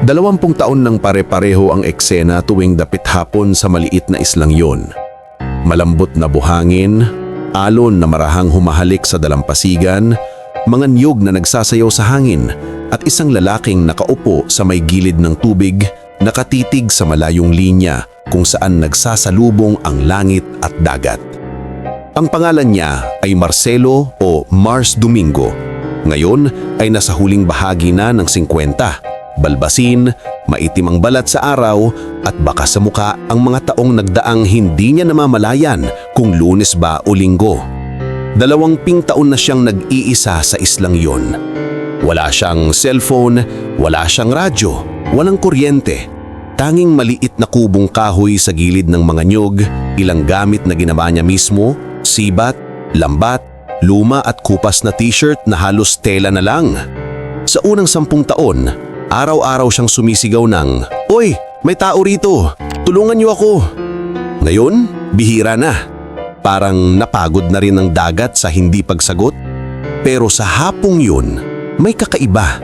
20 taon nang pare-pareho ang eksena tuwing dapit hapon sa maliit na islang yon. Malambot na buhangin, alon na marahang humahalik sa dalampasigan, mga niyog na nagsasayaw sa hangin, at isang lalaking nakaupo sa may gilid ng tubig, nakatitig sa malayong linya kung saan nagsasalubong ang langit at dagat. Ang pangalan niya ay Marcelo o Mars Domingo. Ngayon ay nasa huling bahagi na ng 50. Balbasin, maitim ang balat sa araw at baka sa muka ang mga taong nagdaang hindi niya namamalayan kung Lunes ba o Linggo. 20 taon na siyang nag-iisa sa islang yon. Wala siyang cellphone, wala siyang radyo, walang kuryente. Tanging maliit na kubong kahoy sa gilid ng mga nyog, ilang gamit na ginawa niya mismo, sibat, lambat, luma at kupas na t-shirt na halos tela na lang. Sa unang 10 taon, araw-araw siyang sumisigaw ng, "Oy, may tao rito! Tulungan niyo ako!" Ngayon, bihira na. Parang napagod na rin ang dagat sa hindi pagsagot. Pero sa hapong yun, may kakaiba.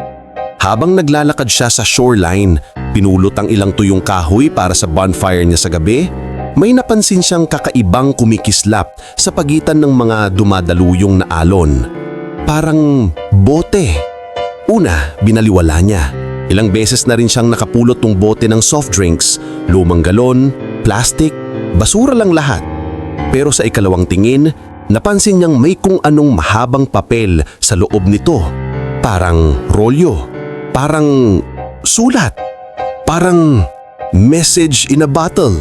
Habang naglalakad siya sa shoreline, pinulot ang ilang tuyong kahoy para sa bonfire niya sa gabi, may napansin siyang kakaibang kumikislap sa pagitan ng mga dumadaluyong na alon. Parang bote. Una, binaliwala niya. Ilang beses na rin siyang nakapulot ng bote ng soft drinks, lumang galon, plastic, basura lang lahat. Pero sa ikalawang tingin, napansin niyang may kung anong mahabang papel sa loob nito. Parang rolyo, parang sulat, parang message in a bottle.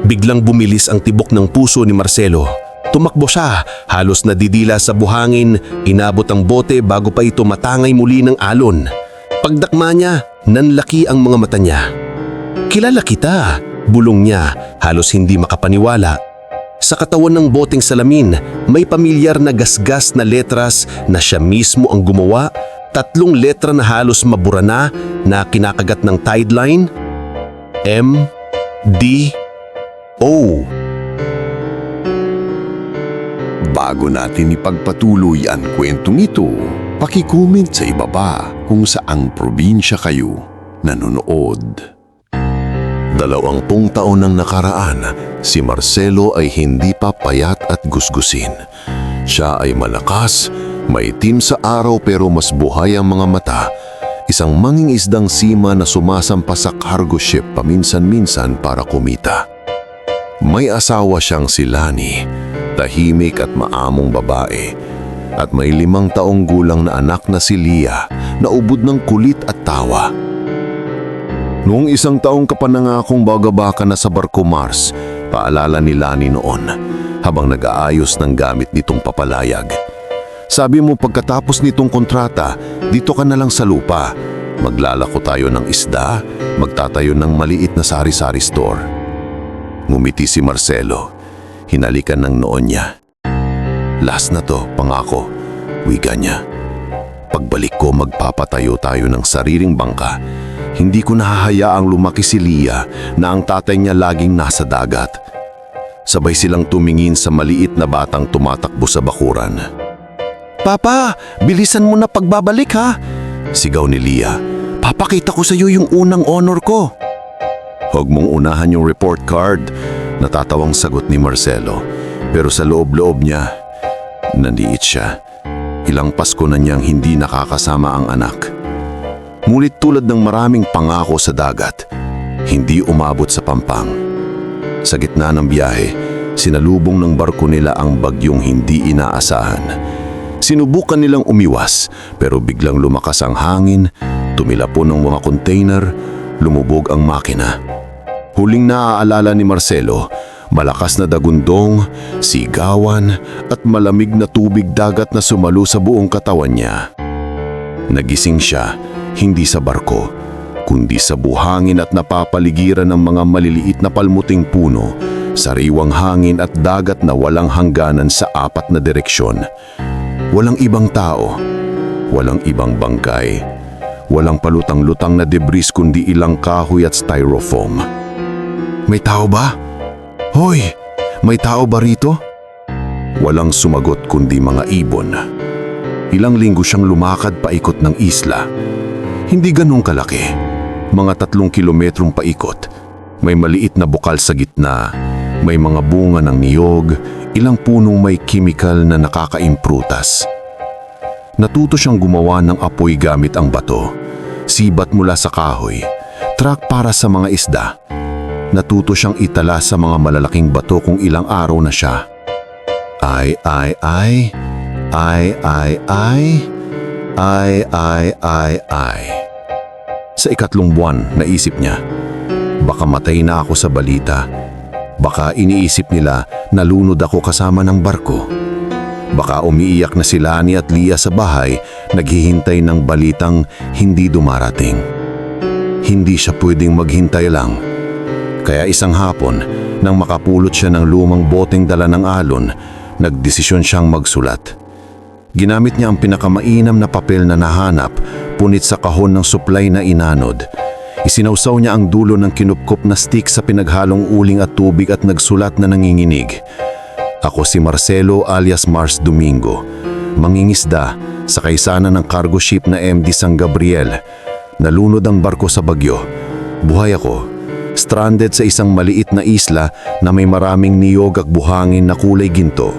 Biglang bumilis ang tibok ng puso ni Marcelo. Tumakbo siya, halos nadidila sa buhangin, inabot ang bote bago pa ito matangay muli ng alon. Pagdakma niya, nanlaki ang mga mata niya. "Kilala kita," bulong niya, halos hindi makapaniwala. Sa katawan ng boteng salamin, may pamilyar na gasgas na letras na siya mismo ang gumawa, 3 letra na halos mabura na kinakagat ng tide line. M-D-O. Bago natin ipagpatuloy ang kwentong ito, paki-comment sa ibaba kung saang probinsya kayo nanonood. 20 taon nang nakaraan, si Marcelo ay hindi pa payat at gusgusin. Siya ay malakas, maitim sa araw pero mas buhay ang mga mata. Isang mangingisdang sima na sumasampa sa cargo ship paminsan-minsan para kumita. May asawa siyang si Lani, tahimik at maamong babae, at may 5 taong gulang na anak na si Lia na ubod ng kulit at tawa. Noong 1 taong kapanangakong bagabaka na sa barko Mars, paalala ni Lani noon habang nag-aayos ng gamit nitong papalayag. "Sabi mo pagkatapos nitong kontrata, dito ka na lang sa lupa. Maglalako tayo ng isda, magtatayo ng maliit na sari-sari store." Ngumiti si Marcelo. Hinalikan ng noon niya. "Last na to, pangako," wika niya. "Pagbalik ko magpapatayo tayo ng sariling bangka. Hindi ko nahahayaang lumaki si Lia na ang tatay niya laging nasa dagat." Sabay silang tumingin sa maliit na batang tumatakbo sa bakuran. "Papa, bilisan mo na pagbabalik ha!" sigaw ni Lia. "Papakita ko sa iyo yung unang honor ko." "Huwag mong unahan yung report card," natatawang sagot ni Marcelo. Pero sa loob-loob niya, nanliit siya. Ilang Pasko na niyang hindi nakakasama ang anak. Ngunit tulad ng maraming pangako sa dagat, hindi umabot sa pampang. Sa gitna ng biyahe, sinalubong ng barko nila ang bagyong hindi inaasahan. Sinubukan nilang umiwas pero biglang lumakas ang hangin, tumilapon ang mga container, lumubog ang makina. Huling naaalala ni Marcelo, malakas na dagundong, sigawan at malamig na tubig dagat na sumalo sa buong katawan niya. Nagising siya, hindi sa barko, kundi sa buhangin at napapaligiran ng mga maliliit na palmuting puno, sariwang hangin at dagat na walang hangganan sa 4 na direksyon. Walang ibang tao, walang ibang bangkay, walang palutang-lutang na debris kundi ilang kahoy at styrofoam. "May tao ba? Hoy, may tao ba rito?" Walang sumagot kundi mga ibon. Ilang linggo siyang lumakad paikot ng isla. Hindi ganong kalaki. Mga 3 kilometrong paikot. May maliit na bukal sa gitna. May mga bunga ng niyog, ilang punong may kimikal na nakakaimprutas. Natuto siyang gumawa ng apoy gamit ang bato, sibat mula sa kahoy, truck para sa mga isda. Natuto siyang itala sa mga malalaking bato kung ilang araw na siya. Ay. Sa 3 buwan, naisip niya, baka matay na ako sa balita. Baka iniisip nila nalunod ako kasama ng barko. Baka umiiyak na si Lani at Lia sa bahay, naghihintay ng balitang hindi dumarating. Hindi siya pwedeng maghintay lang. Kaya isang hapon, nang makapulot siya ng lumang boteng dala ng alon, nagdesisyon siyang magsulat. Ginamit niya ang pinakamainam na papel na nahanap, punit sa kahon ng suplay na inanod. Isinawsaw niya ang dulo ng kinupkop na stick sa pinaghalong uling at tubig at nagsulat na nanginginig. Ako si Marcelo alias Mars Domingo, mangingisda sa kaisana ng cargo ship na MD San Gabriel. Nalunod ang barko sa bagyo. Buhay ako, stranded sa isang maliit na isla na may maraming niyog at buhangin na kulay ginto.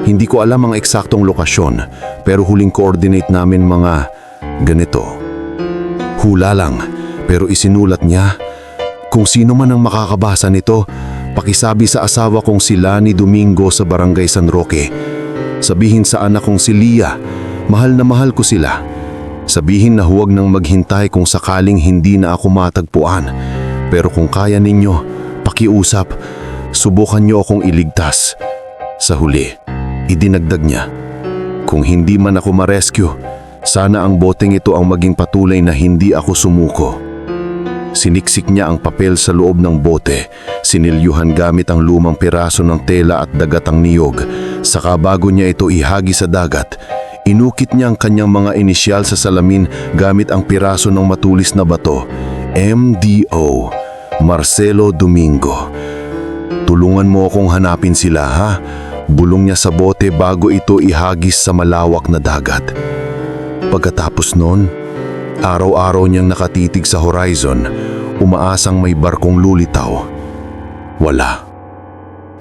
Hindi ko alam ang eksaktong lokasyon, pero huling coordinate namin mga ganito. Hula lang, pero isinulat niya. Kung sino man ang makakabasa nito, pakisabi sa asawa kong si Lani Domingo sa Barangay San Roque. Sabihin sa anak kong si Lia, mahal na mahal ko sila. Sabihin na huwag nang maghintay kung sakaling hindi na ako matagpuan. Pero kung kaya ninyo, pakiusap, subukan niyo akong iligtas. Sa huli, idinagdag niya, kung hindi man ako ma-rescue, sana ang boteng ito ang maging patuloy na hindi ako sumuko. Siniksik niya ang papel sa loob ng bote, sinilyuhan gamit ang lumang piraso ng tela at dagatang niyog. Saka bago niya ito ihagi sa dagat, inukit niya ang kanyang mga inisyal sa salamin gamit ang piraso ng matulis na bato. MDO, Marcelo Domingo. Tulungan mo akong hanapin sila, ha? Bulong niya sa bote bago ito ihagis sa malawak na dagat. Pagkatapos noon, araw-araw niyang nakatitig sa horizon, umaasang may barkong lulitaw. Wala.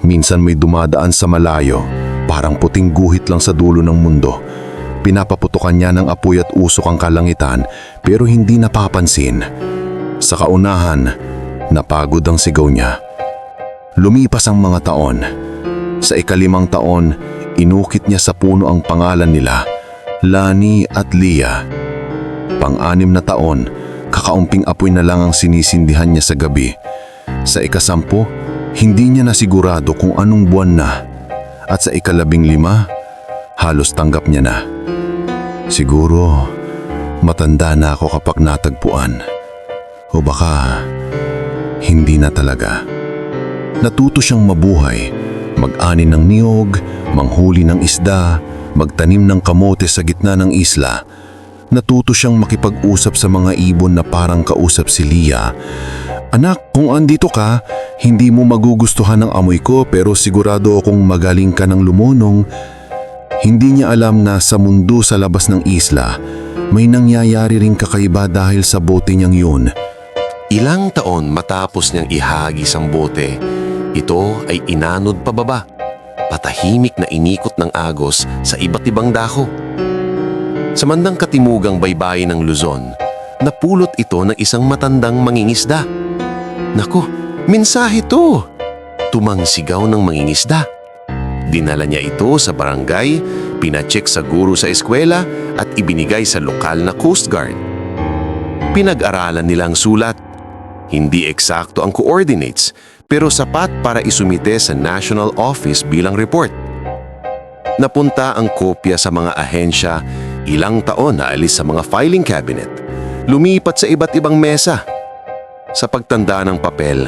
Minsan may dumadaan sa malayo, parang puting guhit lang sa dulo ng mundo. Pinapaputukan niya ng apoy at usok ang kalangitan, pero hindi napapansin. Sa kaunahan, napagod ang sigaw niya. Lumipas ang mga taon. Sa 5 taon, inukit niya sa puno ang pangalan nila, Lani at Lia. Pang-6 na taon, kakaumping apoy na lang ang sinisindihan niya sa gabi. Sa 10, hindi niya nasigurado kung anong buwan na. At sa 15, halos tanggap niya na. Siguro, matanda na ako kapag natagpuan. O baka, hindi na talaga. Natuto siyang mabuhay, mag-ani ng niyog, manghuli ng isda, magtanim ng kamote sa gitna ng isla. Natuto siyang makipag-usap sa mga ibon na parang kausap si Lia. Anak, kung andito ka, hindi mo magugustuhan ang amoy ko pero sigurado akong magaling ka ng lumunong. Hindi niya alam na sa mundo sa labas ng isla, may nangyayari ring kakaiba dahil sa bote niyang yun. Ilang taon matapos niyang ihagis ang bote, ito ay inanod pababa, patahimik na inikot ng agos sa iba't ibang dako. Sa mandang katimugang baybayin ng Luzon, napulot ito ng isang matandang mangingisda. Naku, mensahe to! Tumangsigaw ng mangingisda. Dinala niya ito sa barangay, pinacheck sa guro sa eskwela at ibinigay sa lokal na Coast Guard. Pinag-aralan nilang sulat. Hindi eksakto ang coordinates, pero sapat para isumite sa National Office bilang report. Napunta ang kopya sa mga ahensya, ilang taon na alis sa mga filing cabinet, lumipat sa iba't ibang mesa. Sa pagtanda ng papel,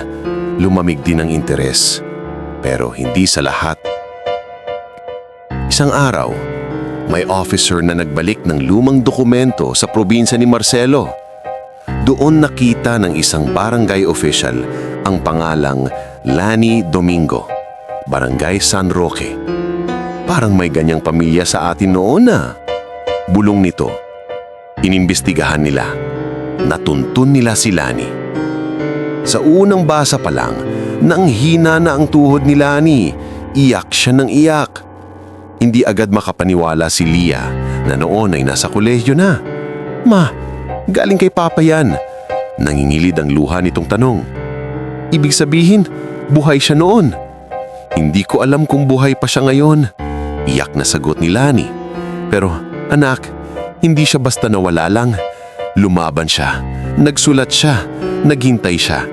lumamig din ang interes, pero hindi sa lahat. Isang araw, may officer na nagbalik ng lumang dokumento sa probinsya ni Marcelo. Doon nakita ng isang barangay official ang pangalang Lani Domingo, Barangay San Roque. Parang may ganyang pamilya sa atin noon na. Bulong nito. Inimbestigahan nila. Natuntun nila si Lani. Sa unang basa pa lang, nanghina na ang tuhod ni Lani. Iyak siya ng iyak. Hindi agad makapaniwala si Leah na noon ay nasa kolehiyo na. Ma, galing kay Papa yan. Nangingilid ang luha nitong tanong. Ibig sabihin, buhay siya noon. Hindi ko alam kung buhay pa siya ngayon. Iyak na sagot ni Lani. Pero anak, hindi siya basta nawala lang. Lumaban siya, nagsulat siya, naghintay siya.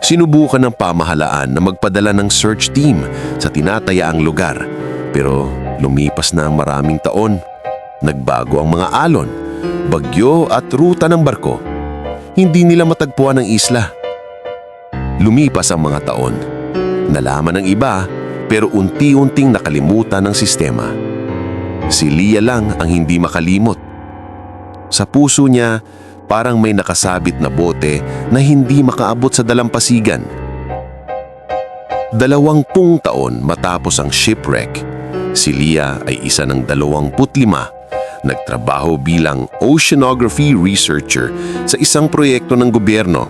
Sinubukan ng pamahalaan na magpadala ng search team sa tinatayaang lugar. Pero lumipas na ang maraming taon. Nagbago ang mga alon, bagyo at ruta ng barko. Hindi nila matagpuan ang isla. Lumipas ang mga taon. Nalaman ng iba pero unti-unting nakalimutan ng sistema. Si Leah lang ang hindi makalimot. Sa puso niya, parang may nakasabit na bote na hindi makaabot sa dalampasigan. 20 taon matapos ang shipwreck, si Leah ay isa ng 25. Nagtrabaho bilang oceanography researcher sa isang proyekto ng gobyerno.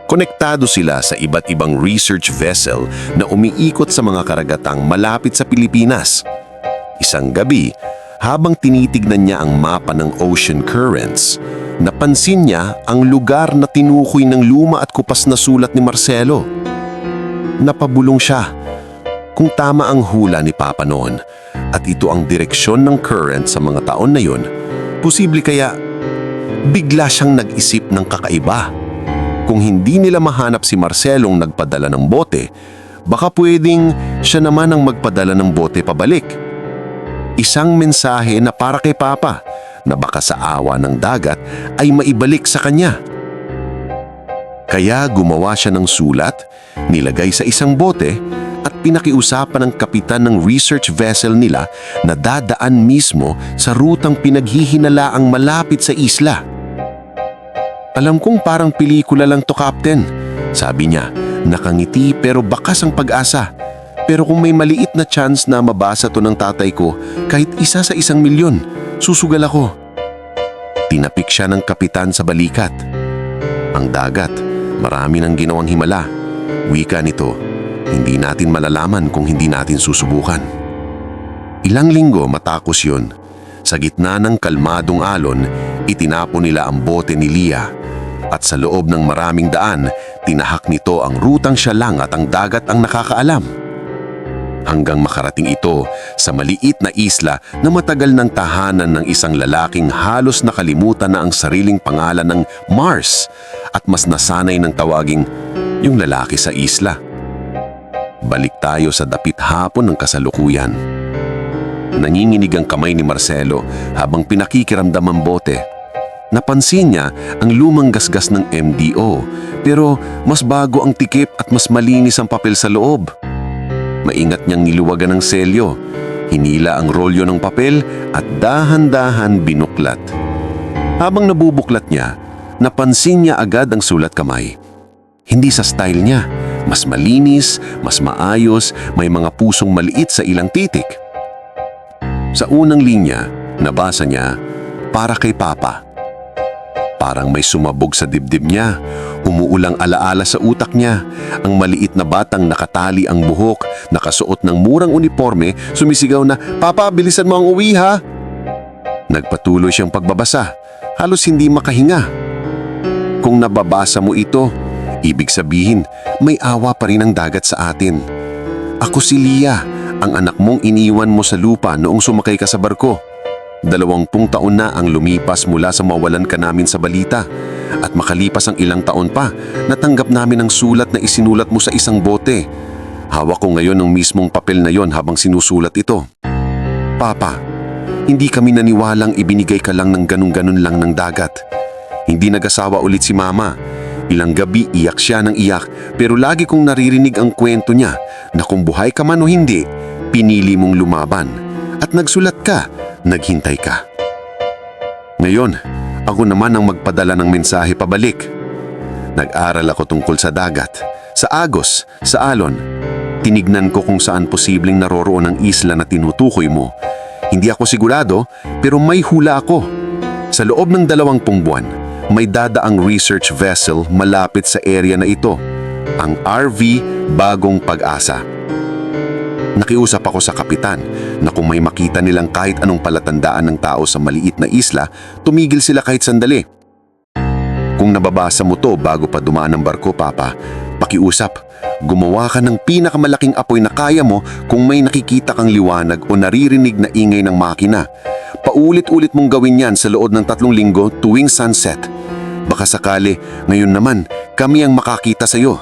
Konektado sila sa iba't ibang research vessel na umiikot sa mga karagatang malapit sa Pilipinas. Isang gabi, habang tinitignan niya ang mapa ng ocean currents, napansin niya ang lugar na tinukoy ng luma at kupas na sulat ni Marcelo. Napabulong siya. Kung tama ang hula ni Papa noon at ito ang direksyon ng current sa mga taon na yun, posible kaya bigla siyang nag-isip ng kakaiba. Kung hindi nila mahanap si Marcelong nagpadala ng bote, baka pwedeng siya naman ang magpadala ng bote pabalik. Isang mensahe na para kay Papa na baka sa awa ng dagat ay maibalik sa kanya. Kaya gumawa siya ng sulat, nilagay sa isang bote at pinakiusapan ng kapitan ng research vessel nila na dadaan mismo sa rutang pinaghihinalaang malapit sa isla. Alam kong parang pelikula lang to, Captain. Sabi niya, nakangiti pero bakas ang pag-asa. Pero kung may maliit na chance na mabasa to ng tatay ko, kahit isa sa 1,000,000, susugal ako. Tinapik siya ng kapitan sa balikat. Ang dagat, marami nang ginawang himala. Wika nito, hindi natin malalaman kung hindi natin susubukan. Ilang linggo matapos yun, sa gitna ng kalmadong alon, itinapon nila ang bote ni Leah. At sa loob ng maraming daan, tinahak nito ang rutang siya lang at ang dagat ang nakakaalam. Hanggang makarating ito sa maliit na isla na matagal ng tahanan ng isang lalaking halos nakalimutan na ang sariling pangalan ng Mars at mas nasanay ng tawaging yung lalaki sa isla. Balik tayo sa dapit hapon ng kasalukuyan. Nanginginig ang kamay ni Marcelo habang pinakikiramdam ang bote. Napansin niya ang lumang gasgas ng MDO pero mas bago ang tikip at mas malinis ang papel sa loob. Maingat niyang niluwagan ng selyo, hinila ang rolyo ng papel at dahan-dahan binuklat. Habang nabubuklat niya, napansin niya agad ang sulat kamay. Hindi sa style niya, mas malinis, mas maayos, may mga pusong maliit sa ilang titik. Sa unang linya, nabasa niya, para kay Papa. Parang may sumabog sa dibdib niya, umuulang alaala sa utak niya. Ang maliit na batang nakatali ang buhok, nakasuot ng murang uniforme, sumisigaw na, "Papa, bilisan mo ang uwi ha!" Nagpatuloy siyang pagbabasa, halos hindi makahinga. Kung nababasa mo ito, ibig sabihin, may awa pa rin ang dagat sa atin. Ako si Leah, ang anak mong iniwan mo sa lupa noong sumakay ka sa barko. 20 taon na ang lumipas mula sa mawalan ka namin sa balita. At makalipas ang ilang taon pa, natanggap namin ang sulat na isinulat mo sa isang bote. Hawak ko ngayon ang mismong papel na yon habang sinusulat ito. Papa, hindi kami naniwalang ibinigay ka lang ng ganun-ganun lang ng dagat. Hindi nag-asawa ulit si Mama. Ilang gabi iyak siya ng iyak pero lagi kong naririnig ang kwento niya na kung buhay ka man o hindi, pinili mong lumaban. At nagsulat ka, naghintay ka. Ngayon, ako naman ang magpadala ng mensahe pabalik. Nag-aral ako tungkol sa dagat, sa agos, sa alon. Tinignan ko kung saan posibleng naroroon ang isla na tinutukoy mo. Hindi ako sigurado, pero may hula ako. Sa loob ng 20 buwan, may dadaang research vessel malapit sa area na ito, ang RV Bagong Pag-asa. Nakiusap ako sa kapitan na kung may makita nilang kahit anong palatandaan ng tao sa maliit na isla, tumigil sila kahit sandali. Kung nababasa mo to bago pa dumaan ang barko, Papa, pakiusap, gumawa ka ng pinakamalaking apoy na kaya mo kung may nakikita kang liwanag o naririnig na ingay ng makina. Paulit-ulit mong gawin yan sa loob ng 3 linggo tuwing sunset. Baka sakali, ngayon naman, kami ang makakita sa iyo.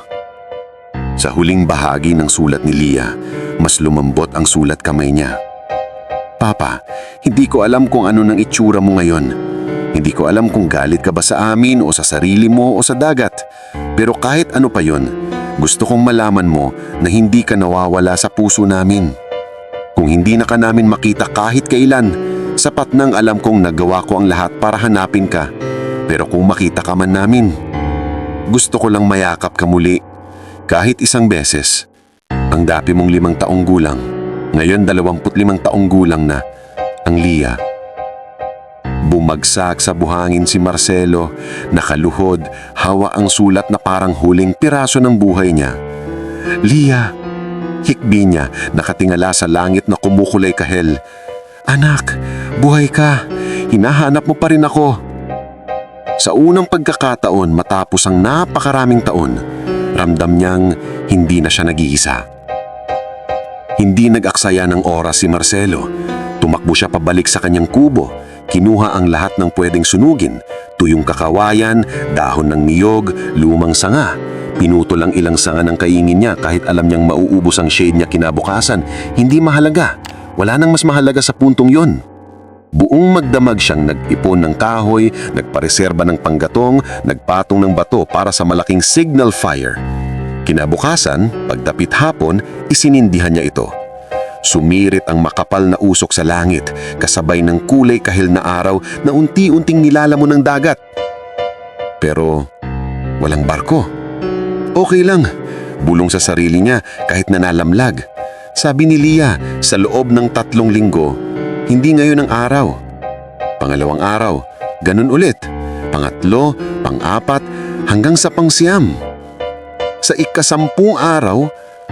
Sa huling bahagi ng sulat ni Leah, mas lumambot ang sulat kamay niya. Papa, hindi ko alam kung ano nang itsura mo ngayon. Hindi ko alam kung galit ka ba sa amin o sa sarili mo o sa dagat. Pero kahit ano pa yon, gusto kong malaman mo na hindi ka nawawala sa puso namin. Kung hindi na ka namin makita kahit kailan, sapat nang alam kong nagawa ko ang lahat para hanapin ka. Pero kung makita ka man namin, gusto ko lang mayakap ka muli. Kahit isang beses. Ang dapi mong 5 taong gulang, ngayon 25 taong gulang na, ang Leah. Bumagsak sa buhangin si Marcelo, nakaluhod, hawa ang sulat na parang huling piraso ng buhay niya. Leah, hikbi niya, nakatingala sa langit na kumukulay kahel. Anak, buhay ka, hinahanap mo pa rin ako. Sa unang pagkakataon matapos ang napakaraming taon, ramdam niyang hindi na siya nag-iisa. Hindi nag-aksaya ng oras si Marcelo. Tumakbo siya pabalik sa kanyang kubo. Kinuha ang lahat ng pwedeng sunugin, tuyong kakawayan, dahon ng niyog, lumang sanga. Pinutol ang ilang sanga ng kaingin niya kahit alam niyang mauubos ang shade niya kinabukasan. Hindi mahalaga. Wala nang mas mahalaga sa puntong yon. Buong magdamag siyang nag-ipon ng kahoy, nagpareserba ng panggatong, nagpatong ng bato para sa malaking signal fire. Kinabukasan, pagdapit hapon, isinindihan niya ito. Sumirit ang makapal na usok sa langit, kasabay ng kulay kahil na araw na unti-unting nilalamon ng dagat. Pero walang barko. Okay lang, bulong sa sarili niya kahit nanalamlag. Sabi ni Leah, sa loob ng 3 linggo, hindi ngayon ang araw. Pangalawang araw, ganun ulit. Pangatlo, pang-4, hanggang sa pang-9. Sa ika-10 araw,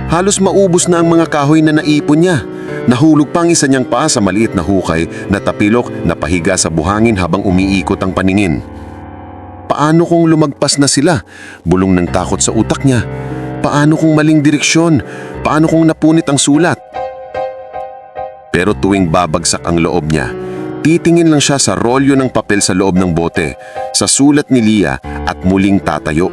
halos maubos na ang mga kahoy na naipon niya. Nahulog pa ang isa niyang paa sa maliit na hukay na tapilok na pahiga sa buhangin habang umiikot ang paningin. Paano kung lumagpas na sila? Bulong ng takot sa utak niya. Paano kung maling direksyon? Paano kung napunit ang sulat? Pero tuwing babagsak ang loob niya, titingin lang siya sa rolyo ng papel sa loob ng bote, sa sulat ni Leah at muling tatayo.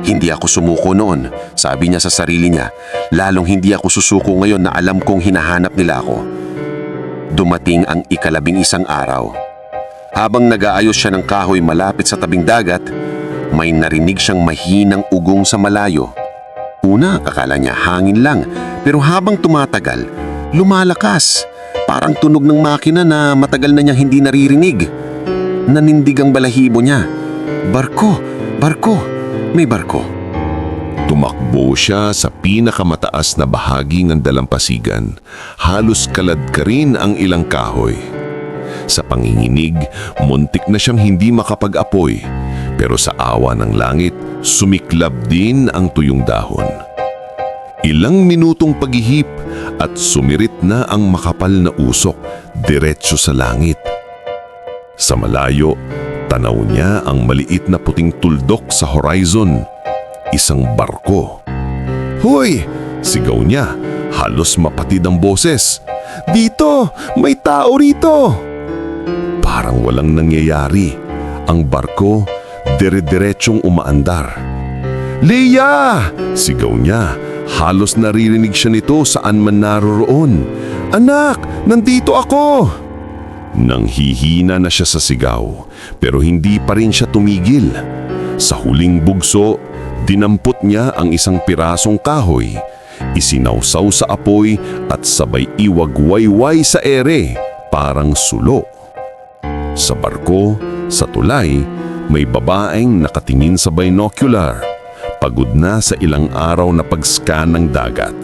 Hindi ako sumuko noon, sabi niya sa sarili niya, lalong hindi ako susuko ngayon na alam kong hinahanap nila ako. Dumating ang ika-11 araw. Habang nag-aayos siya ng kahoy malapit sa tabing dagat, may narinig siyang mahinang ugong sa malayo. Una, akala niya hangin lang, pero habang tumatagal, lumalakas. Parang tunog ng makina na matagal na niyang hindi naririnig. Nanindig ang balahibo niya. Barko, barko, may barko. Tumakbo siya sa pinakamataas na bahagi ng dalampasigan. Halos kalad ka rin ang ilang kahoy. Sa panginginig, muntik na siyang hindi makapag-apoy. Pero sa awa ng langit, sumiklab din ang tuyong dahon. Ilang minutong paghihip at sumirit na ang makapal na usok diretso sa langit. Sa malayo, tanaw niya ang maliit na puting tuldok sa horizon. Isang barko. "Hoy!" sigaw niya, halos mapatid ang boses. "Dito! May tao rito!" Parang walang nangyayari. Ang barko, dire-diretsong umaandar. "Leah!" sigaw niya. Halos naririnig siya nito saan man naroroon. "Anak, nandito ako!" Nang hihina na siya sa sigaw, pero hindi pa rin siya tumigil. Sa huling bugso, dinampot niya ang isang pirasong kahoy, isinawsaw sa apoy at sabay iwagwayway sa ere, parang sulo. Sa barko, sa tulay, may babaeng nakatingin sa binocular, pagod na sa ilang araw na pag-scan ng dagat.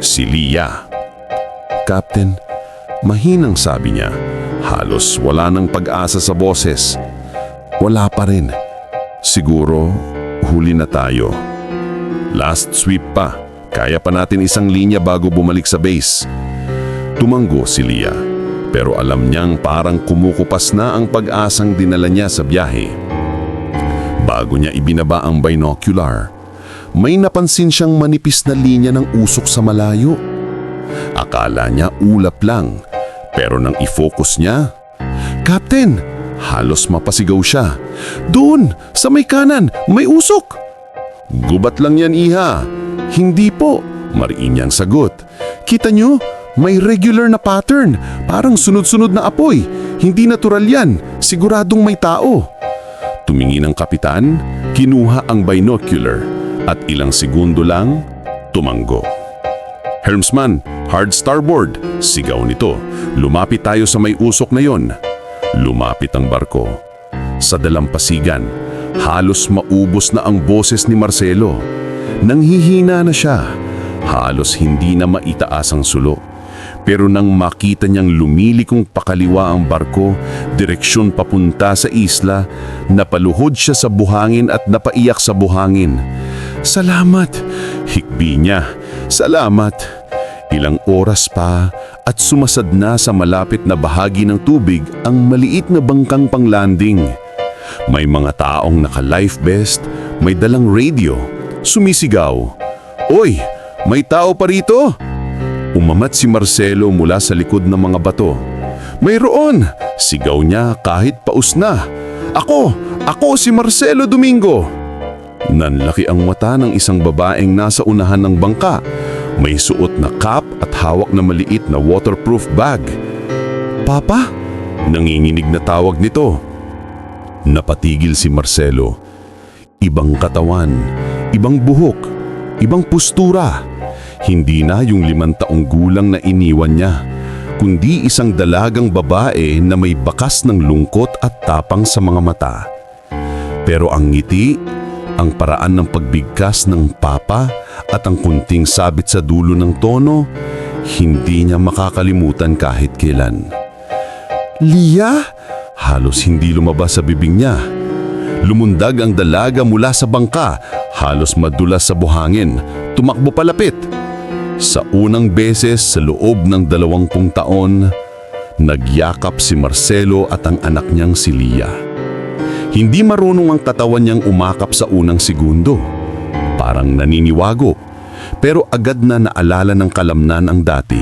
Si Leah. "Captain, Mahinang sabi niya, halos wala ng pag-asa sa boses. Wala pa rin. Siguro, huli na tayo. Last sweep pa. Kaya pa natin isang linya bago bumalik sa base. Tumanggo si Lia, pero alam niyang parang kumukupas na ang pag-asang dinala niya sa biyahe. Bago niya ibinaba ang binocular, may napansin siyang manipis na linya ng usok sa malayo. Akala niya ulap lang, pero nang i-focus niya, "Captain!" Halos mapasigaw siya. "Doon! Sa may kanan! May usok!" "Gubat lang yan, iha." "Hindi po," mariin niyang sagot. "Kita niyo? May regular na pattern. Parang sunod-sunod na apoy. Hindi natural yan. Siguradong may tao." Tumingin ang kapitan, kinuha ang binocular at ilang segundo lang, tumanggo. "Helmsman, hard starboard!" Sigaw nito. "Lumapit tayo sa may usok na yon." Lumapit ang barko. Sa dalampasigan, halos maubos na ang boses ni Marcelo. Nanghihina na siya. Halos hindi na maitaas ang sulo. Pero nang makita niyang lumilikong pakaliwa ang barko, direksyon papunta sa isla, napaluhod siya sa buhangin at napaiyak sa buhangin. "Salamat!" hikbi niya. "Salamat!" Ilang oras pa at sumasad na sa malapit na bahagi ng tubig ang maliit na bangkang panglanding. May mga taong naka-life vest, may dalang radio, sumisigaw. "Oy! May tao pa rito!" Umamat si Marcelo mula sa likod ng mga bato. "Mayroon!" sigaw niya kahit paus na. "Ako! Ako si Marcelo Domingo!" Nanlaki ang mata ng isang babaeng nasa unahan ng bangka. May suot na cap at hawak na maliit na waterproof bag. "Papa?" nanginginig na tawag nito. Napatigil si Marcelo. Ibang katawan, ibang buhok, ibang postura. Hindi na yung 5 taong gulang na iniwan niya, kundi isang dalagang babae na may bakas ng lungkot at tapang sa mga mata. Pero ang ngiti, ang paraan ng pagbigkas ng papa at ang kunting sabit sa dulo ng tono, hindi niya makakalimutan kahit kailan. "Lia?" Halos hindi lumabas sa bibig niya. Lumundag ang dalaga mula sa bangka, halos madulas sa buhangin, tumakbo palapit. Sa unang beses sa loob ng 20 taon, nagyakap si Marcelo at ang anak niyang si Lia. Hindi marunong ang katawan niyang umakap sa unang segundo. Parang naniniwago, pero agad na naalala ng kalamnan ang dati.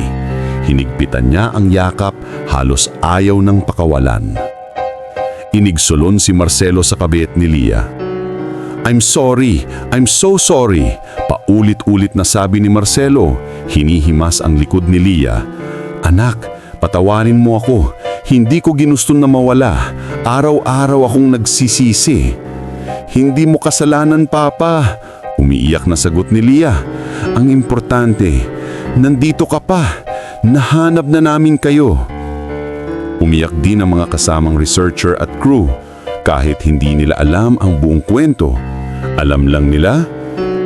Hinigpitan niya ang yakap, halos ayaw ng pakawalan. Inigsulon si Marcelo sa kabit ni Lia. "I'm sorry, I'm so sorry," paulit-ulit na sabi ni Marcelo. Hinihimas ang likod ni Lia. "Anak, patawarin mo ako. Hindi ko ginusto na mawala. Araw-araw akong nagsisisi." "Hindi mo kasalanan, Papa," umiiyak na sagot ni Lia. "Ang importante, nandito ka pa. Nahanap na namin kayo." Umiyak din ang mga kasamang researcher at crew. Kahit hindi nila alam ang buong kwento, alam lang nila,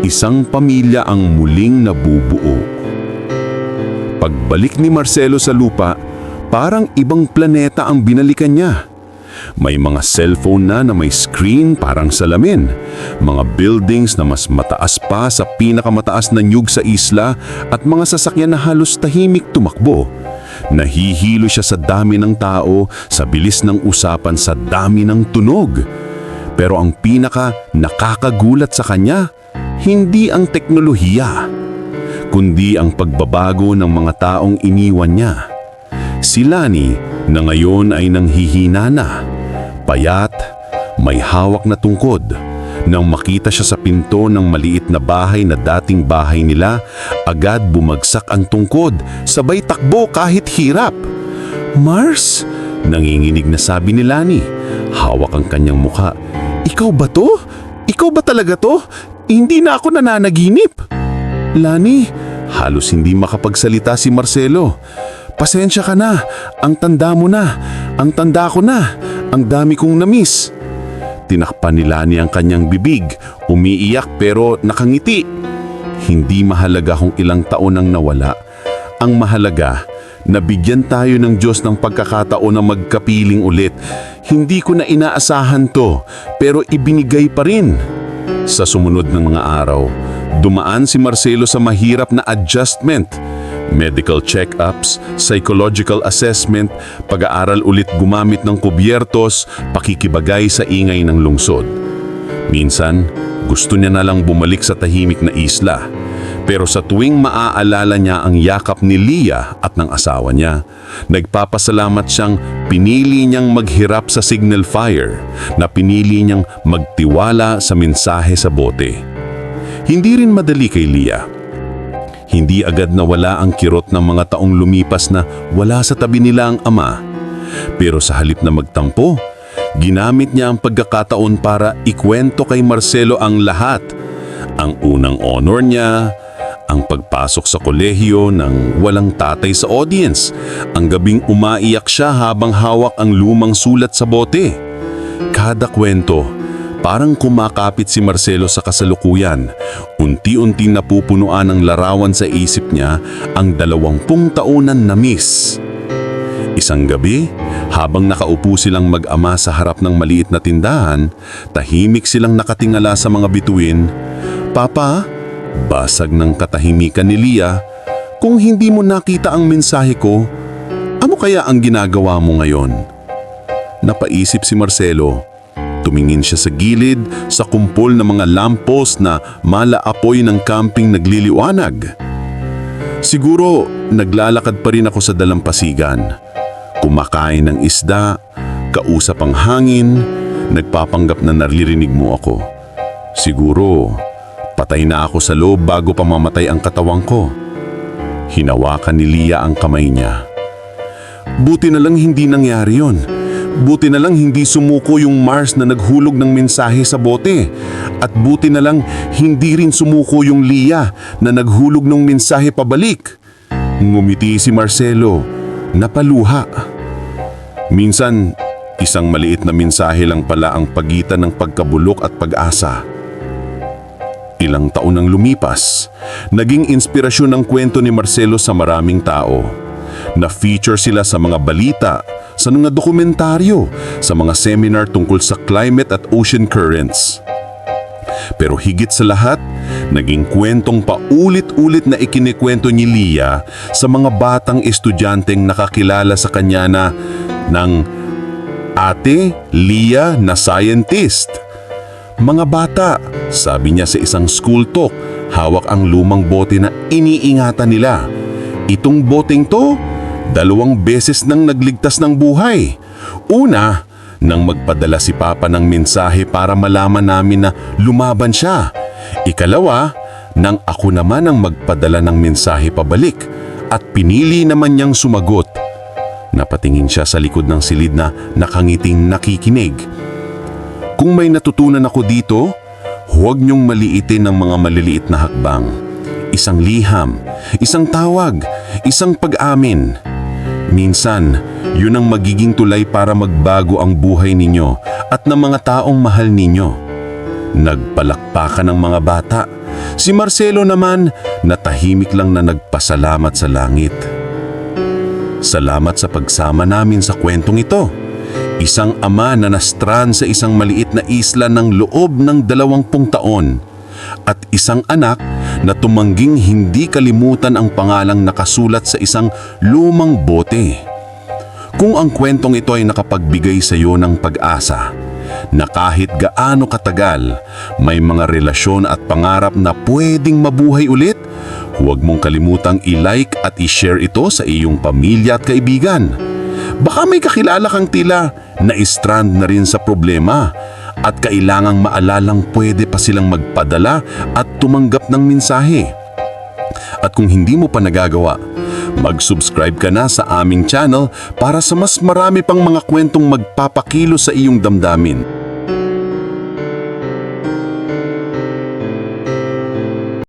isang pamilya ang muling nabubuo. Pagbalik ni Marcelo sa lupa, parang ibang planeta ang binalikan niya. May mga cellphone na may screen parang salamin, mga buildings na mas mataas pa sa pinakamataas na nyug sa isla at mga sasakyan na halos tahimik tumakbo. Nahihilo siya sa dami ng tao, sa bilis ng usapan, sa dami ng tunog. Pero ang pinaka nakakagulat sa kanya, hindi ang teknolohiya, kundi ang pagbabago ng mga taong iniwan niya. Si Lani na ngayon ay nanghihina na, payat, may hawak na tungkod. Nang makita siya sa pinto ng maliit na bahay na dating bahay nila, agad bumagsak ang tungkod, sabay takbo kahit hirap. "Mars?" nanginginig na sabi ni Lani. Hawak ang kanyang mukha. "Ikaw ba to? Ikaw ba talaga to? Hindi na ako nananaginip." "Lani," halos hindi makapagsalita si Marcelo. "Pasensya ka na, ang tanda mo na, ang tanda ko na, ang dami kong na-miss." Tinakpan ni Lani ang kanyang bibig, umiiyak pero nakangiti. Hindi mahalaga kung ilang taon ang nawala. Ang mahalaga, Nabigyan tayo ng Diyos ng pagkakataon na magkapiling ulit. Hindi ko na inaasahan to, pero ibinigay pa rin. Sa sumunod ng mga araw, dumaan si Marcelo sa mahirap na adjustment. Medical check-ups, psychological assessment, pag-aaral ulit gumamit ng kubyertos, pakikibagay sa ingay ng lungsod. Minsan, gusto niya na lang bumalik sa tahimik na isla. Pero sa tuwing maaalala niya ang yakap ni Leah at ng asawa niya, nagpapasalamat siyang pinili niyang maghirap sa signal fire, na pinili niyang magtiwala sa mensahe sa bote. Hindi rin madali kay Leah. Hindi agad nawala ang kirot ng mga taong lumipas na wala sa tabi nila ang ama. Pero sa halip na magtampo, ginamit niya ang pagkakataon para ikwento kay Marcelo ang lahat. Ang unang honor niya, ang pagpasok sa kolehiyo ng walang tatay sa audience, ang gabing umaiyak siya habang hawak ang lumang sulat sa bote. Kada kwento, parang kumakapit si Marcelo sa kasalukuyan. Unti-unting napupunuan ng larawan sa isip niya ang 20 taonan na miss. Isang gabi, habang nakaupo silang mag-ama sa harap ng maliit na tindahan, tahimik silang nakatingala sa mga bituin. "Papa," basag ng katahimikan ni Leah, "kung hindi mo nakita ang mensahe ko, ano kaya ang ginagawa mo ngayon?" Napaisip si Marcelo. Tumingin siya sa gilid, sa kumpol ng mga lamppost na malaapoy ng camping nagliliwanag. "Siguro, naglalakad pa rin ako sa dalampasigan. Kumakain ng isda, kausap ang hangin, nagpapanggap na naririnig mo ako. Siguro, patay na ako sa loob bago pa mamatay ang katawang ko." Hinawakan ni Leah ang kamay niya. "Buti na lang hindi nangyari yon. Buti na lang hindi sumuko yung Mars na naghulog ng mensahe sa bote. At buti na lang hindi rin sumuko yung Leah na naghulog ng mensahe pabalik." Ngumiti si Marcelo, napaluha. Minsan, isang maliit na mensahe lang pala ang pagitan ng pagkabulok at pag-asa. Ilang taon nang lumipas, naging inspirasyon ng kwento ni Marcelo sa maraming tao. Na-feature sila sa mga balita, sa mga dokumentaryo, sa mga seminar tungkol sa climate at ocean currents. Pero higit sa lahat, naging kwentong paulit-ulit na ikinikwento ni Leah sa mga batang estudyanteng nakakilala sa kanya ng Ate Leah na scientist. "Mga bata," sabi niya sa isang school talk, hawak ang lumang bote na iniingatan nila. "Itong boteng to, 2 beses nang nagligtas ng buhay. Una, nang magpadala si Papa ng mensahe para malaman namin na lumaban siya. Ikalawa, nang ako naman ang magpadala ng mensahe pabalik at pinili naman niyang sumagot." Napatingin siya sa likod ng silid na nakangiting nakikinig. "Kung may natutunan ako dito, huwag niyong maliitin ang mga maliliit na hakbang. Isang liham, isang tawag, isang pag-amin. Minsan, yun ang magiging tulay para magbago ang buhay ninyo at ng mga taong mahal ninyo." Nagpalakpakan ng mga bata. Si Marcelo naman, natahimik lang na nagpasalamat sa langit. "Salamat sa pagsama namin sa kwentong ito. Isang ama na na-strand sa isang maliit na isla ng loob ng 20 taon. At isang anak na tumangging hindi kalimutan ang pangalang nakasulat sa isang lumang bote. Kung ang kwentong ito ay nakapagbigay sa iyo ng pag-asa, na kahit gaano katagal, may mga relasyon at pangarap na pwedeng mabuhay ulit, huwag mong kalimutang i-like at i-share ito sa iyong pamilya at kaibigan. Baka may kakilala kang tila na strand na rin sa problema at kailangang maalalang pwede pa silang magpadala at tumanggap ng mensahe. At kung hindi mo pa nagagawa, mag-subscribe ka na sa aming channel para sa mas marami pang mga kwentong magpapakilo sa iyong damdamin.